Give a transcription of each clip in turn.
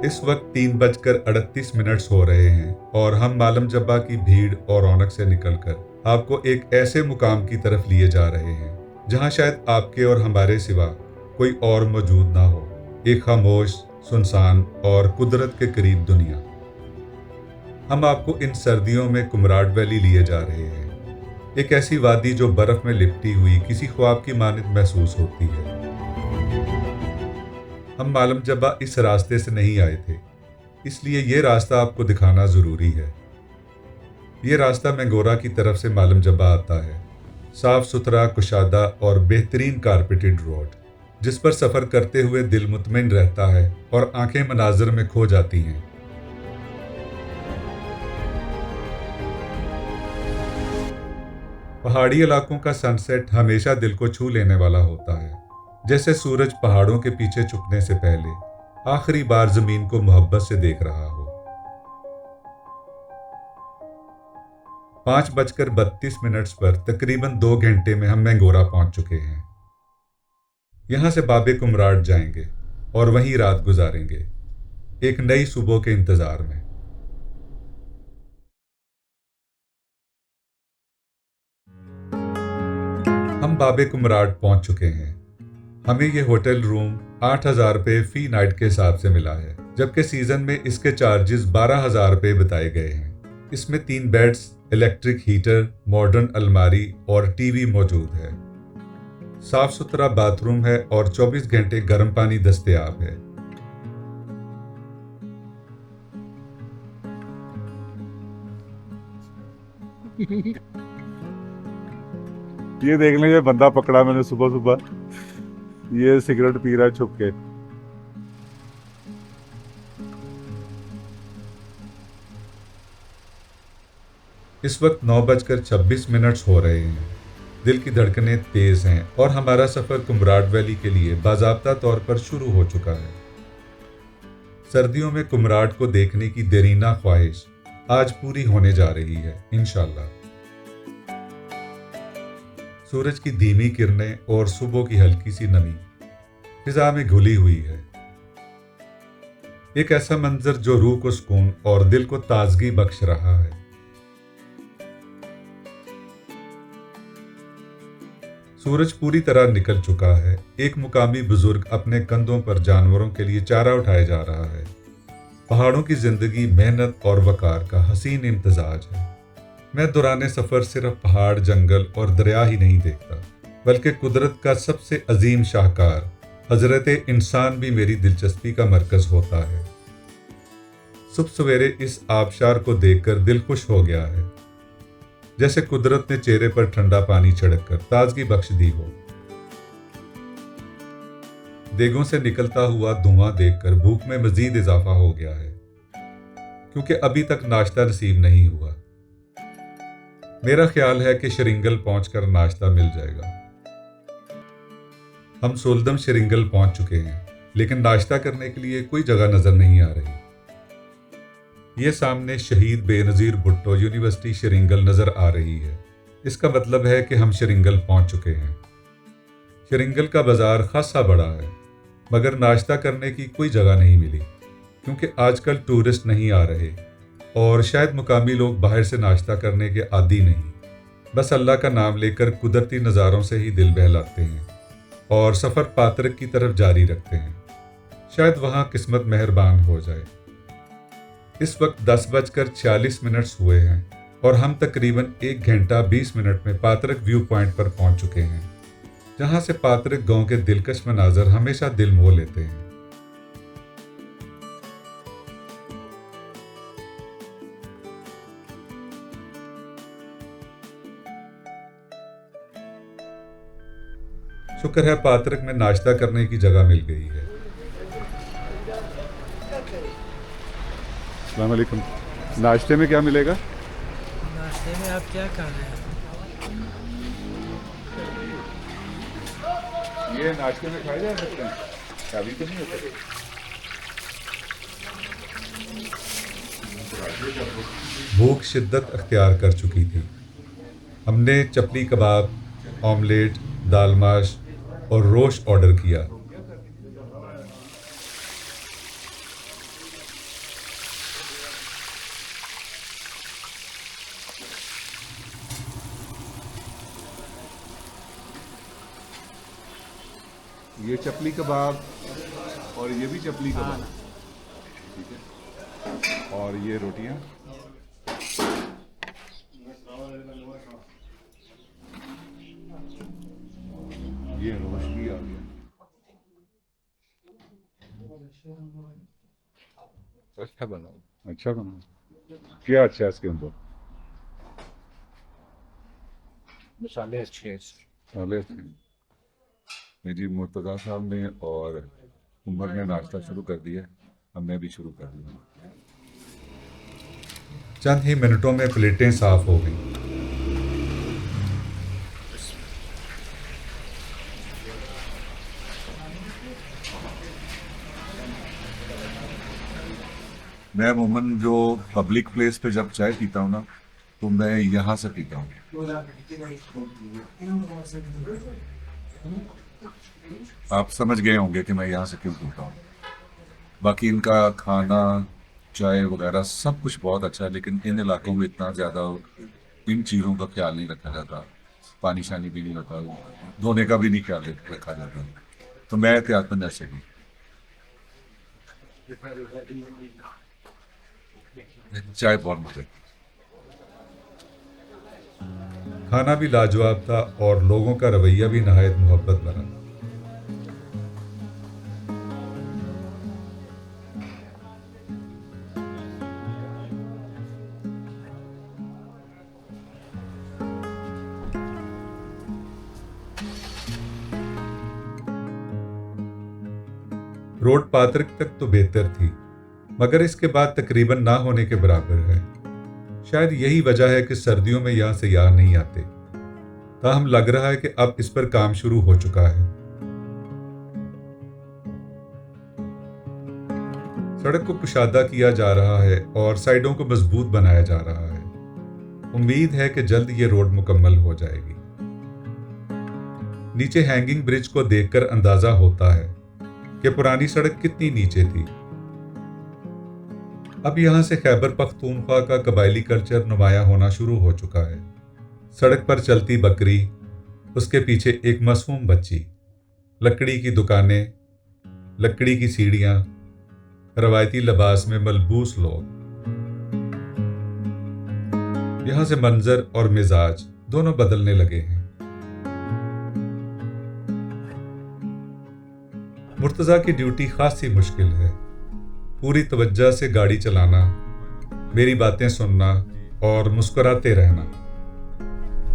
इस वक्त 3:38 हो रहे हैं और हम मालम जब्बा की भीड़ और रौनक से निकलकर आपको एक ऐसे मुकाम की तरफ लिए जा रहे हैं जहां शायद आपके और हमारे सिवा कोई और मौजूद ना हो। एक खामोश, सुनसान और कुदरत के करीब दुनिया। हम आपको इन सर्दियों में कुमराड वैली लिए जा रहे हैं, एक ऐसी वादी जो बर्फ में लिपटी हुई किसी ख्वाब की मानद महसूस होती है। हम मालम जब्बा इस रास्ते से नहीं आए थे, इसलिए ये रास्ता आपको दिखाना ज़रूरी है। ये रास्ता मैंगोरा की तरफ से मालम जब्बा आता है, साफ सुथरा, कुशादा और बेहतरीन कारपेटेड रोड, जिस पर सफ़र करते हुए दिल मुतमईन रहता है और आंखें मनाज़र में खो जाती हैं। पहाड़ी इलाकों का सनसेट हमेशा दिल को छू लेने वाला होता है, जैसे सूरज पहाड़ों के पीछे छुपने से पहले आखिरी बार जमीन को मोहब्बत से देख रहा हो। 5:32 पर तकरीबन 2 घंटे में हम मैंगोरा पहुंच चुके हैं। यहां से बाबे कुमराड जाएंगे और वहीं रात गुजारेंगे, एक नई सुबह के इंतजार में। हम बाबे कुमराड पहुंच चुके हैं। हमें ये होटल रूम 8,000 रुपये फी नाइट के हिसाब से मिला है, जबकि सीजन में इसके चार्जेस 12,000 रुपये बताए गए हैं। इसमें 3 बेड्स, इलेक्ट्रिक हीटर, मॉडर्न अलमारी और टीवी मौजूद है। साफ सुथरा बाथरूम है और 24 घंटे गर्म पानी दस्तयाब है। ये देख लें, ये बंदा पकड़ा मैंने सुबह सुबह, ये सिगरेट पी रहा है छुप के। इस वक्त 9:26 हो रहे हैं। दिल की धड़कनें तेज हैं और हमारा सफर कुमराड वैली के लिए बाज़ाब्ता तौर पर शुरू हो चुका है। सर्दियों में कुमराड को देखने की देरीना ख्वाहिश आज पूरी होने जा रही है, इंशाल्लाह। सूरज की धीमी किरणें और सुबह की हल्की सी नमी फिजा में घुली हुई है। एक ऐसा मंजर जो रूह को सुकून और दिल को ताजगी बख्श रहा है। सूरज पूरी तरह निकल चुका है। एक मुकामी बुजुर्ग अपने कंधों पर जानवरों के लिए चारा उठाया जा रहा है। पहाड़ों की जिंदगी मेहनत और वकार का हसीन इम्तजाज है। मैं दौराने सफर सिर्फ पहाड़, जंगल और दरिया ही नहीं देखता, बल्कि कुदरत का सबसे अजीम शाहकार हजरत इंसान भी मेरी दिलचस्पी का मरकज होता है। सुबह सवेरे इस आबशार को देखकर दिल खुश हो गया है, जैसे कुदरत ने चेहरे पर ठंडा पानी छिड़ककर ताजगी बख्श दी हो। देगों से निकलता हुआ धुआं देखकर भूख में मजीद इजाफा हो गया है, क्योंकि अभी तक नाश्ता नसीब नहीं हुआ। मेरा ख्याल है कि शरिंगल पहुंचकर नाश्ता मिल जाएगा। हम सोलदम शरिंगल पहुंच चुके हैं, लेकिन नाश्ता करने के लिए कोई जगह नजर नहीं आ रही। ये सामने शहीद बेनज़ीर भुट्टो यूनिवर्सिटी शरिंगल नजर आ रही है। इसका मतलब है कि हम शरिंगल पहुंच चुके हैं। शरिंगल का बाजार खासा बड़ा है, मगर नाश्ता करने की कोई जगह नहीं मिली, क्योंकि आजकल टूरिस्ट नहीं आ रहे और शायद मुकामी लोग बाहर से नाश्ता करने के आदी नहीं, बस अल्लाह का नाम लेकर कुदरती नज़ारों से ही दिल बहलाते हैं और सफ़र पात्रक की तरफ जारी रखते हैं। शायद वहाँ किस्मत मेहरबान हो जाए। इस वक्त 10:46 हुए हैं और हम तकरीबन 1 घंटा 20 मिनट में पात्रक व्यू पॉइंट पर पहुंच चुके हैं, जहां से पात्रक गांव के दिलकश मनाजर हमेशा दिल मोह लेते हैं। शुक्र है पात्रक में नाश्ता करने की जगह मिल गई है। अस्सलाम वालेकुम। नाश्ते में क्या मिलेगा? नाश्ते में आप क्या कर रहे हैं? ये नाश्ते में खाए जा सकते हैं, शादी तो नहीं होता। भूख शिद्दत अख्तियार कर चुकी थी। हमने चपली कबाब, ऑमलेट, दाल माश और रोश ऑर्डर किया। ये चपली कबाब और ये भी चपली कबाब, ठीक है। और ये रोटियां, ये रोश भी आ गया। अच्छा बना। अच्छा बना, क्या अच्छा है इसके अंदर? मसाले अच्छे हैं। साले थे। जी मुर्तज़ा साहब ने और उमर ने नाश्ता शुरू कर दिया, हमने भी शुरू कर दिया। चंद ही मिनटों में प्लेटें साफ हो गईं। मैं अमूमन जो पब्लिक प्लेस पे जब चाय पीता हूँ ना, तो मैं यहाँ से पीता हूँ। आप समझ गए होंगे कि मैं यहाँ से क्यों पीता हूँ। बाकी इनका खाना, चाय वगैरह सब कुछ बहुत अच्छा है, लेकिन इन इलाकों में इतना ज़्यादा इन चीज़ों का ख्याल नहीं रखा जाता। पानी शानी भी नहीं होता, धोने का भी नहीं ख्याल रखा जाता। तो मैं एहतियातमंद ऐसे भी चाय बहुत मजे। खाना भी लाजवाब था और लोगों का रवैया भी नहायत मोहब्बत भरा। रोड पात्रिक तक तो बेहतर थी, मगर इसके बाद तकरीबन ना होने के बराबर है। शायद यही वजह है कि सर्दियों में यहां से यार नहीं आते। ताहम लग रहा है कि अब इस पर काम शुरू हो चुका है। सड़क को कुशादा किया जा रहा है और साइडों को मजबूत बनाया जा रहा है। उम्मीद है कि जल्द ये रोड मुकम्मल हो जाएगी। नीचे हैंगिंग ब्रिज को देखकर अंदाजा होता है कि पुरानी सड़क कितनी नीचे थी। अब यहां से खैबर पख्तूनख्वा का कबायली कल्चर नुमाया होना शुरू हो चुका है। सड़क पर चलती बकरी, उसके पीछे एक मासूम बच्ची, लकड़ी की दुकानें, लकड़ी की सीढ़ियां, रवायती लिबास में मलबूस लोग। यहां से मंजर और मिजाज दोनों बदलने लगे हैं। मुर्तज़ा की ड्यूटी खासी मुश्किल है। पूरी तवज्जो से गाड़ी चलाना, मेरी बातें सुनना और मुस्कुराते रहना।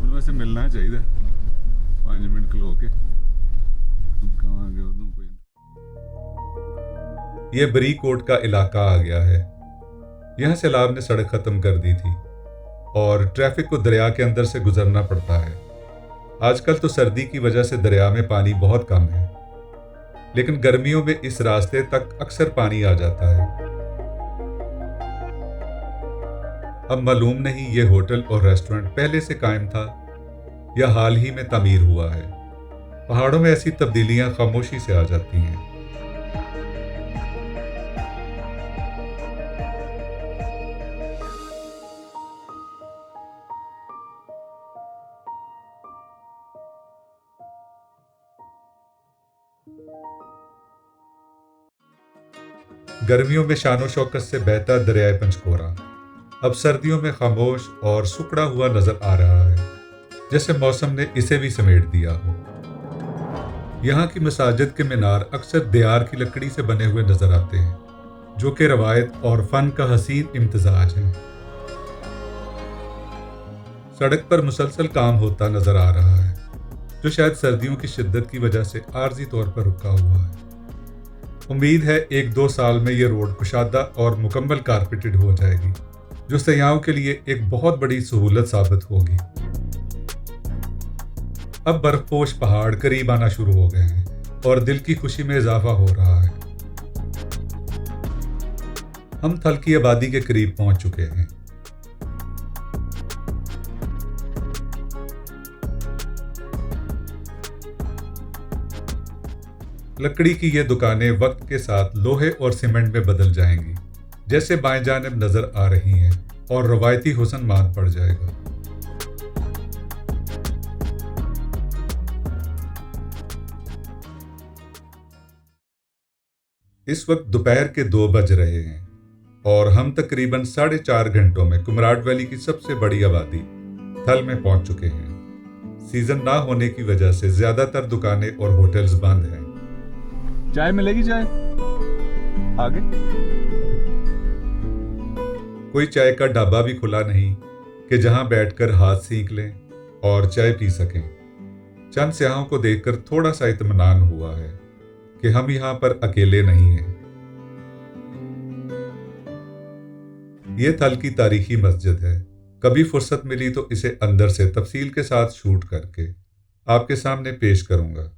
उनमें से मिलना चाहिए 5 मिनट खलो के। यह बरी कोट का इलाका आ गया है। यहां सैलाब ने सड़क खत्म कर दी थी और ट्रैफिक को दरिया के अंदर से गुजरना पड़ता है। आजकल तो सर्दी की वजह से दरिया में पानी बहुत कम है, लेकिन गर्मियों में इस रास्ते तक अक्सर पानी आ जाता है। अब मालूम नहीं ये होटल और रेस्टोरेंट पहले से कायम था या हाल ही में तामीर हुआ है। पहाड़ों में ऐसी तब्दीलियां खामोशी से आ जाती हैं। गर्मियों में शानो शौकत से बहता दरियाए पंचकोरा अब सर्दियों में खामोश और सुकड़ा हुआ नजर आ रहा है, जैसे मौसम ने इसे भी समेट दिया हो। यहाँ की मसाजिद के मीनार अक्सर दियार की लकड़ी से बने हुए नजर आते हैं, जो कि रवायत और फन का हसीन इम्तिजाज है। सड़क पर मुसलसल काम होता नजर आ रहा है, जो शायद सर्दियों की शिद्दत की वजह से आर्जी तौर पर रुका हुआ है। उम्मीद है 1-2 साल में यह रोड कुशादा और मुकम्मल कारपेटेड हो जाएगी, जो सयाहों के लिए एक बहुत बड़ी सहूलत साबित होगी। अब बर्फपोश पहाड़ करीब आना शुरू हो गए हैं और दिल की खुशी में इजाफा हो रहा है। हम थल की आबादी के करीब पहुंच चुके हैं। लकड़ी की ये दुकानें वक्त के साथ लोहे और सीमेंट में बदल जाएंगी, जैसे बाएं जानिब नजर आ रही हैं, और रवायती हुस्न मांद पड़ जाएगा। इस वक्त दोपहर के 2 बज रहे हैं और हम तकरीबन 4.5 घंटों में कुमराट वैली की सबसे बड़ी आबादी थल में पहुंच चुके हैं। सीजन ना होने की वजह से ज्यादातर दुकानें और होटल्स बंद हैं। चाय मिलेगी? चाय आगे कोई चाय का ढाबा भी खुला नहीं कि जहां बैठकर हाथ सेंक लें और चाय पी सकें। चंद सियाहों को देखकर थोड़ा सा इत्मीनान हुआ है कि हम यहां पर अकेले नहीं हैं। ये थल की तारीखी मस्जिद है। कभी फुर्सत मिली तो इसे अंदर से तफसील के साथ शूट करके आपके सामने पेश करूंगा।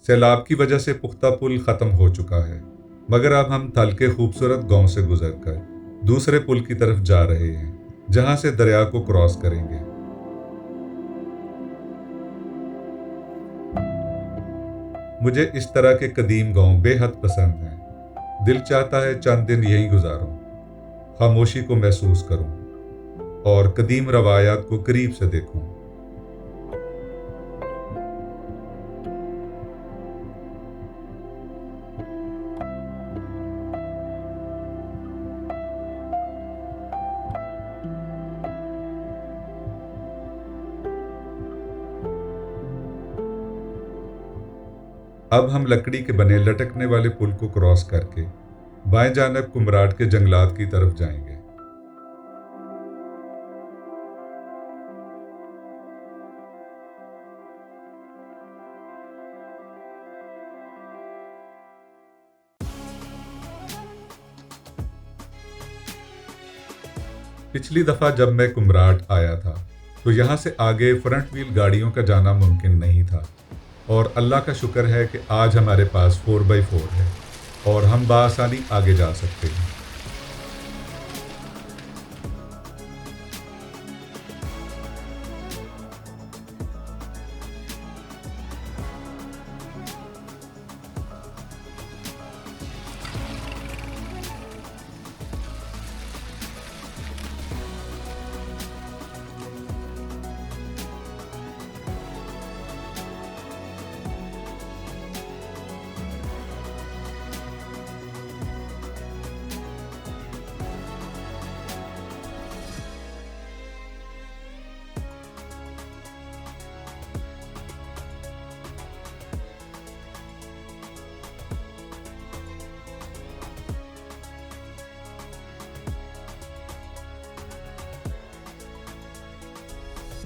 सैलाब की वजह से पुख्ता पुल खत्म हो चुका है, मगर अब हम थल के खूबसूरत गांव से गुजरकर दूसरे पुल की तरफ जा रहे हैं, जहां से दरिया को क्रॉस करेंगे। मुझे इस तरह के कदीम गांव बेहद पसंद हैं। दिल चाहता है चंद दिन यहीं गुजारूं, खामोशी को महसूस करूं और कदीम रवायात को करीब से देखूं। अब हम लकड़ी के बने लटकने वाले पुल को क्रॉस करके बाएं जानब कुमराट के जंगलात की तरफ जाएंगे। पिछली दफा जब मैं कुमराट आया था तो यहां से आगे फ्रंट व्हील गाड़ियों का जाना मुमकिन नहीं था, और अल्लाह का शुक्र है कि आज हमारे पास 4x4 है और हम बासानी आगे जा सकते हैं।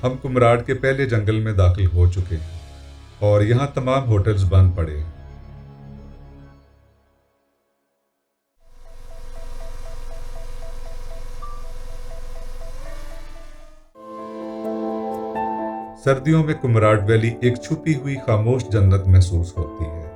हम कुमराट के पहले जंगल में दाखिल हो चुके हैं और यहाँ तमाम होटल्स बंद पड़े हैं। सर्दियों में कुमराट वैली एक छुपी हुई खामोश जन्नत महसूस होती है।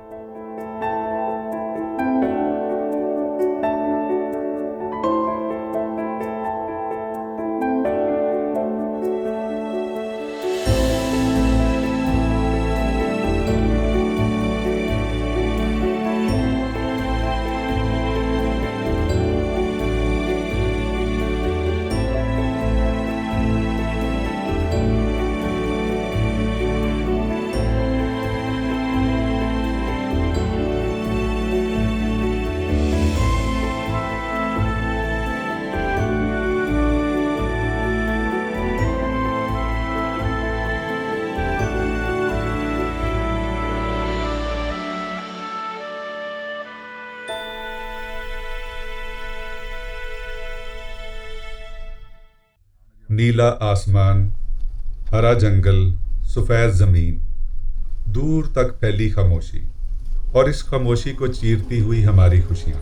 नीला आसमान, हरा जंगल, सफेद जमीन, दूर तक फैली खामोशी, और इस खामोशी को चीरती हुई हमारी खुशियां।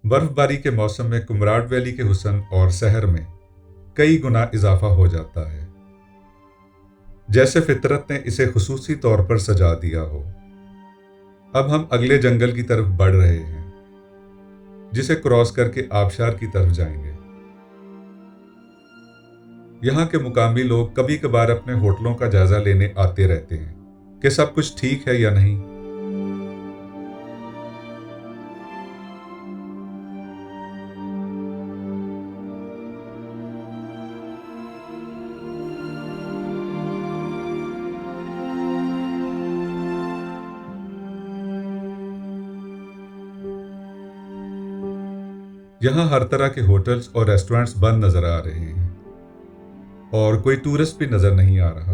बर्फबारी के मौसम में कुमराट वैली के हुस्न और सहर में कई गुना इजाफा हो जाता है, जैसे फितरत ने इसे खुसूसी तौर पर सजा दिया हो। अब हम अगले जंगल की तरफ बढ़ रहे हैं, जिसे क्रॉस करके आबशार की तरफ जाएंगे। यहाँ के मुकामी लोग कभी कभार अपने होटलों का जायजा लेने आते रहते हैं कि सब कुछ ठीक है या नहीं। यहाँ हर तरह के होटल्स और रेस्टोरेंट्स बंद नजर आ रहे हैं और कोई टूरिस्ट भी नजर नहीं आ रहा।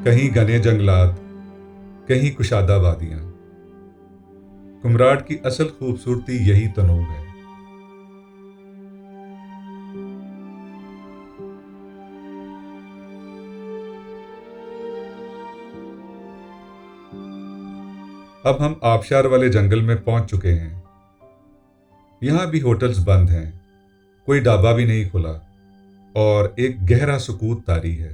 कहीं घने जंगलात, कहीं कुशादा वादियां। कुमराट की असल खूबसूरती यही तनूग है। अब हम आबशार वाले जंगल में पहुंच चुके हैं। यहां भी होटल्स बंद हैं, कोई ढाबा भी नहीं खुला और एक गहरा सुकूत तारी है।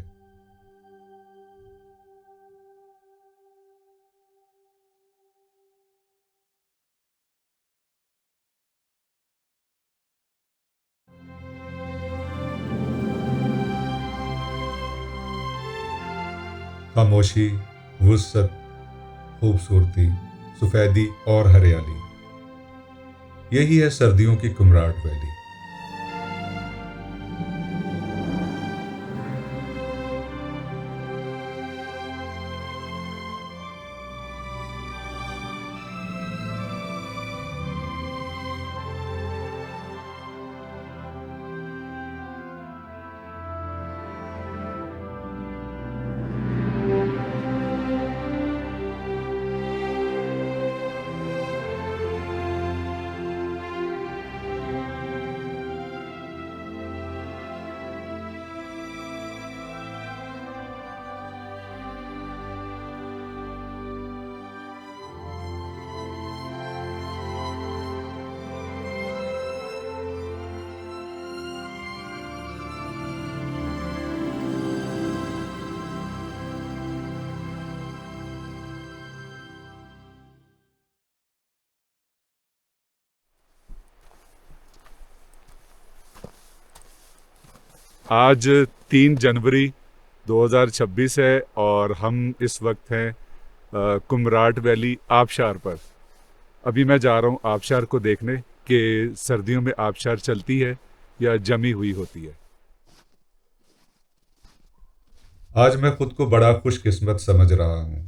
खामोशी, वुसअत, खूबसूरती, सफेदी और हरियाली, यही है सर्दियों की कुमराट वैली। आज 3 जनवरी 2026 है और हम इस वक्त हैं कुमराट वैली आबशार पर। अभी मैं जा रहा हूँ आबशार को देखने कि सर्दियों में आबशार चलती है या जमी हुई होती है। आज मैं खुद को बड़ा खुशकिस्मत समझ रहा हूँ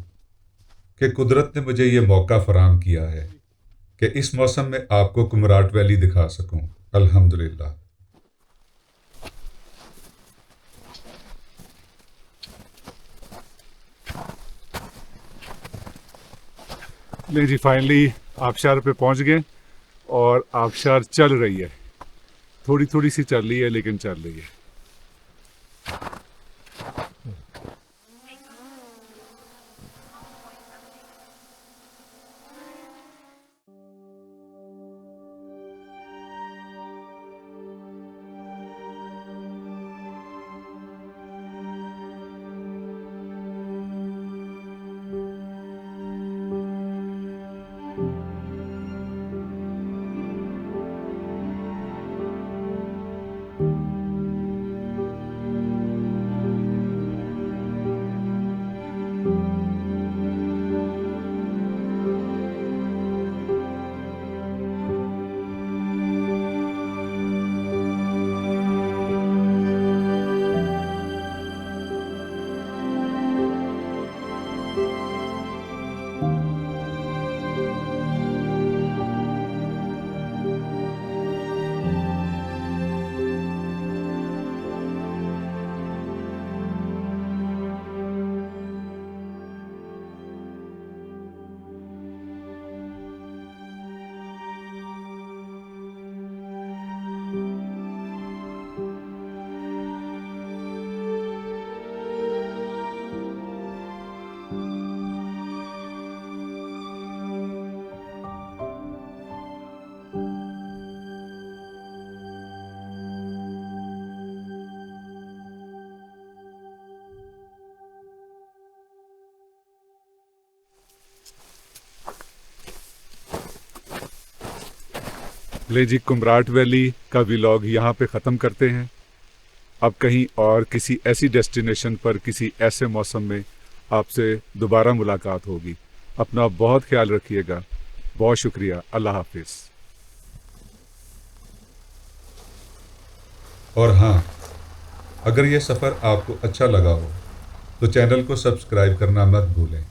कि कुदरत ने मुझे ये मौका फराहम किया है कि इस मौसम में आपको कुमराट वैली दिखा सकूं। अल्हम्दुलिल्लाह। नहीं जी, फाइनली आबशार पे पहुंच गए और आबशार चल रही है। थोड़ी थोड़ी सी चल रही है लेकिन चल रही है। ले जी, कुमराट वैली का व्लॉग यहाँ पे ख़त्म करते हैं। अब कहीं और किसी ऐसी डेस्टिनेशन पर किसी ऐसे मौसम में आपसे दोबारा मुलाकात होगी। अपना बहुत ख्याल रखिएगा। बहुत शुक्रिया। अल्लाह हाफिज़। और हाँ, अगर यह सफ़र आपको अच्छा लगा हो तो चैनल को सब्सक्राइब करना मत भूलें।